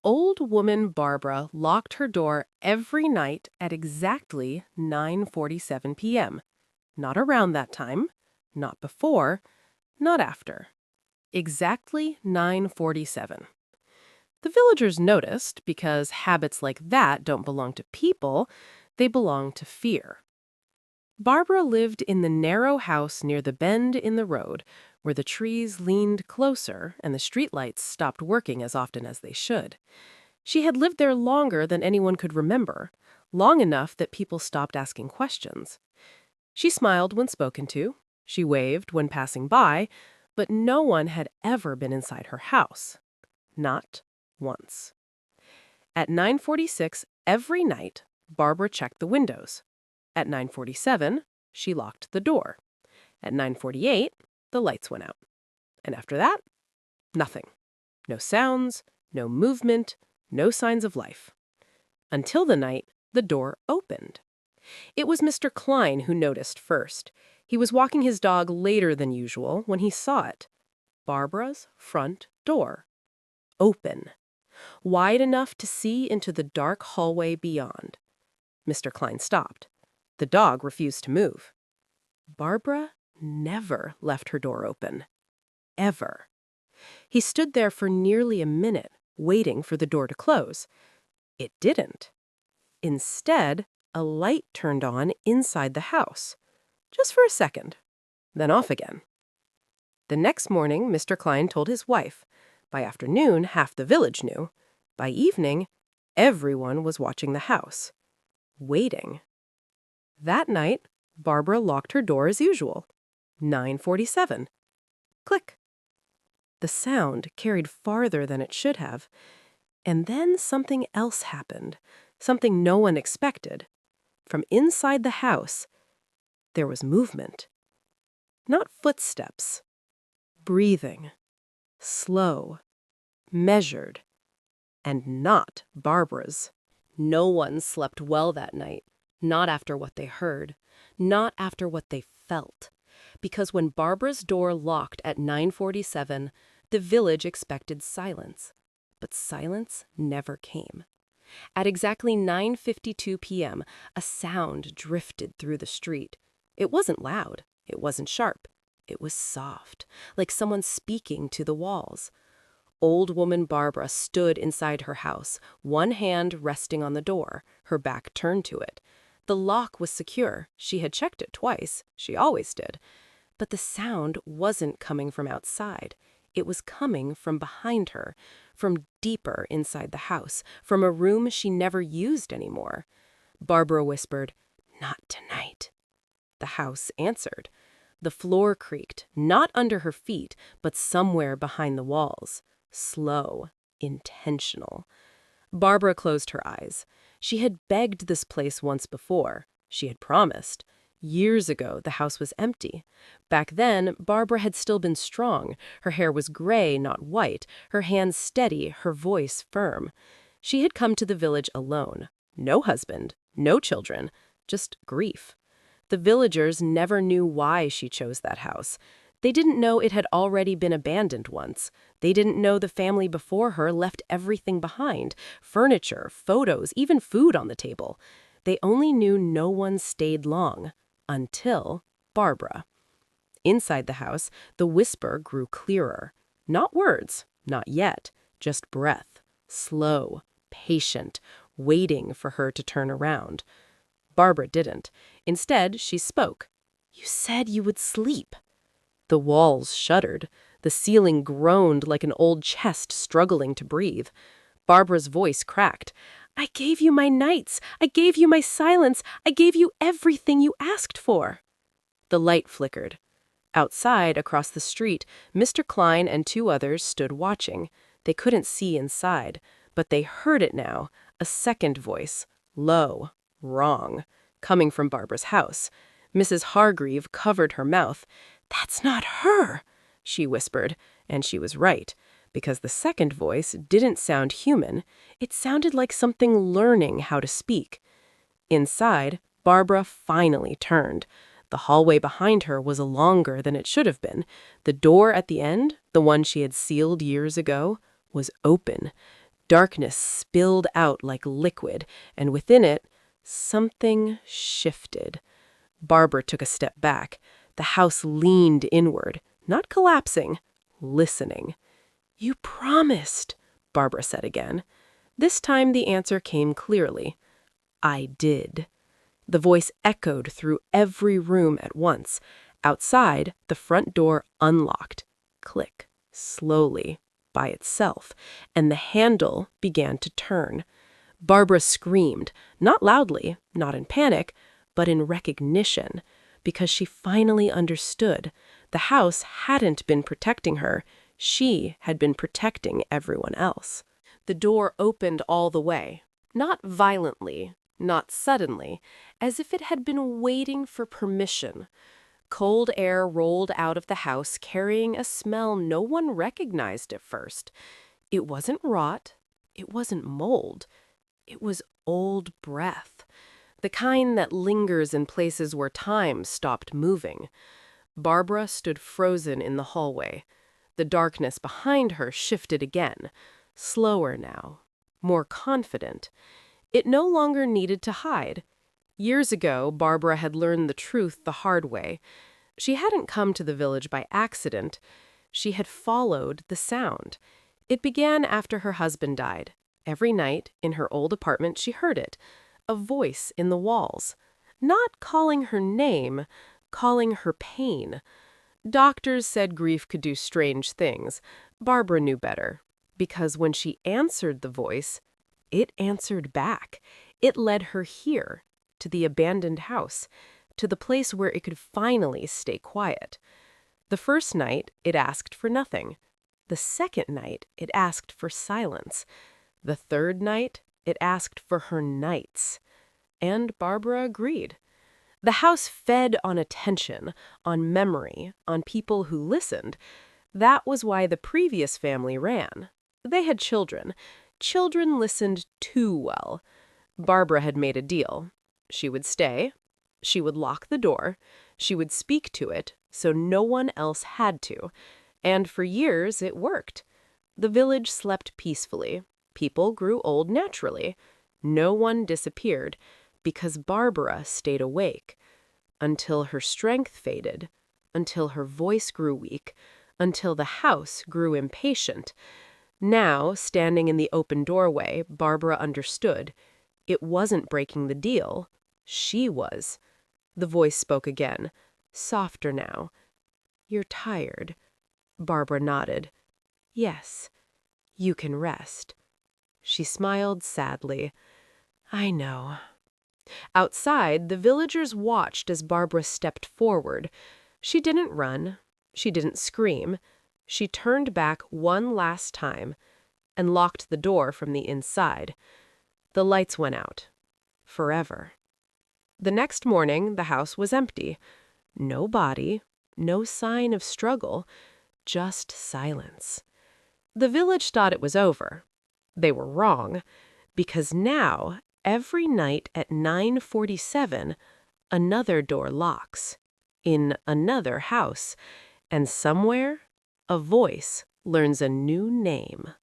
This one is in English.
Old woman Barbara locked her door every night at exactly 9:47 p.m. Not around that time, not before, not after. Exactly 9:47. The villagers noticed because habits like that don't belong to people, they belong to fear. Barbara lived in the narrow house near the bend in the road, where the trees leaned closer and the streetlights stopped working as often as they should. She had lived there longer than anyone could remember, long enough that people stopped asking questions. She smiled when spoken to, she waved when passing by, but no one had ever been inside her house. Not once. At 9:46 every night, Barbara checked the windows. At 9:47, she locked the door. At 9:48, the lights went out. And after that, nothing. No sounds, no movement, no signs of life. Until the night the door opened. It was Mr. Klein who noticed first. He was walking his dog later than usual when he saw it. Barbara's front door. Open. Wide enough to see into the dark hallway beyond. Mr. Klein stopped. The dog refused to move. Barbara never left her door open. Ever. He stood there for nearly a minute, waiting for the door to close. It didn't. Instead, a light turned on inside the house. Just for a second. Then off again. The next morning, Mr. Klein told his wife. By afternoon, half the village knew. By evening, everyone was watching the house. Waiting. That night, Barbara locked her door as usual. 9:47. Click. The sound carried farther than it should have. And then something else happened, something no one expected. From inside the house, there was movement. Not footsteps. Breathing. Slow. Measured. And not Barbara's. No one slept well that night. Not after what they heard. Not after what they felt. Because when Barbara's door locked at 9:47, the village expected silence. But silence never came. At exactly 9:52 p.m., a sound drifted through the street. It wasn't loud. It wasn't sharp. It was soft, like someone speaking to the walls. Old woman Barbara stood inside her house, one hand resting on the door, her back turned to it. The lock was secure. She had checked it twice. She always did. But the sound wasn't coming from outside. It was coming from behind her, from deeper inside the house, from a room she never used anymore. Barbara whispered, "Not tonight." The house answered. The floor creaked, not under her feet, but somewhere behind the walls. Slow, intentional. Barbara closed her eyes. She had begged this place once before. She had promised. Years ago, the house was empty. Back then, Barbara had still been strong. Her hair was gray, not white, her hands steady, her voice firm. She had come to the village alone. No husband, no children, just grief. The villagers never knew why she chose that house. They didn't know it had already been abandoned once. They didn't know the family before her left everything behind, furniture, photos, even food on the table. They only knew no one stayed long. Until Barbara. Inside the house, the whisper grew clearer. Not words, not yet, just breath. Slow, patient, waiting for her to turn around. Barbara didn't. Instead, she spoke. "You said you would sleep." The walls shuddered. The ceiling groaned like an old chest struggling to breathe. Barbara's voice cracked. "I gave you my nights. I gave you my silence. I gave you everything you asked for." The light flickered. Outside, across the street, Mr. Klein and two others stood watching. They couldn't see inside, but they heard it now, a second voice, low, wrong, coming from Barbara's house. Mrs. Hargreave covered her mouth. "That's not her," she whispered, and she was right, because the second voice didn't sound human. It sounded like something learning how to speak. Inside, Barbara finally turned. The hallway behind her was longer than it should have been. The door at the end, the one she had sealed years ago, was open. Darkness spilled out like liquid, and within it, something shifted. Barbara took a step back. The house leaned inward, not collapsing, listening. "You promised," Barbara said again. This time the answer came clearly. "I did." The voice echoed through every room at once. Outside, the front door unlocked. Click, slowly, by itself, and the handle began to turn. Barbara screamed, not loudly, not in panic, but in recognition, because she finally understood. The house hadn't been protecting her. She had been protecting everyone else. The door opened all the way, not violently, not suddenly, as if it had been waiting for permission. Cold air rolled out of the house, carrying a smell no one recognized at first. It wasn't rot. It wasn't mold. It was old breath, the kind that lingers in places where time stopped moving. Barbara stood frozen in the hallway. The darkness behind her shifted again, slower now, more confident. It no longer needed to hide. Years ago, Barbara had learned the truth the hard way. She hadn't come to the village by accident. She had followed the sound. It began after her husband died. Every night, in her old apartment, she heard it, a voice in the walls. Not calling her name, calling her pain. Doctors said grief could do strange things. Barbara knew better, because when she answered the voice, it answered back. It led her here, to the abandoned house, to the place where it could finally stay quiet. The first night, it asked for nothing. The second night, it asked for silence. The third night, it asked for her nights. And Barbara agreed. The house fed on attention, on memory, on people who listened. That was why the previous family ran. They had children. Children listened too well. Barbara had made a deal. She would stay. She would lock the door. She would speak to it, so no one else had to. And for years, it worked. The village slept peacefully. People grew old naturally. No one disappeared, because Barbara stayed awake. Until her strength faded, until her voice grew weak, until the house grew impatient. Now, standing in the open doorway, Barbara understood. It wasn't breaking the deal. She was. The voice spoke again, softer now. "You're tired." Barbara nodded. "Yes, you can rest." She smiled sadly. "I know." Outside, the villagers watched as Barbara stepped forward. She didn't run. She didn't scream. She turned back one last time and locked the door from the inside. The lights went out. Forever. The next morning, the house was empty. No body, no sign of struggle, just silence. The village thought it was over. They were wrong, because now, every night at 9:47, another door locks, in another house, and somewhere, a voice learns a new name.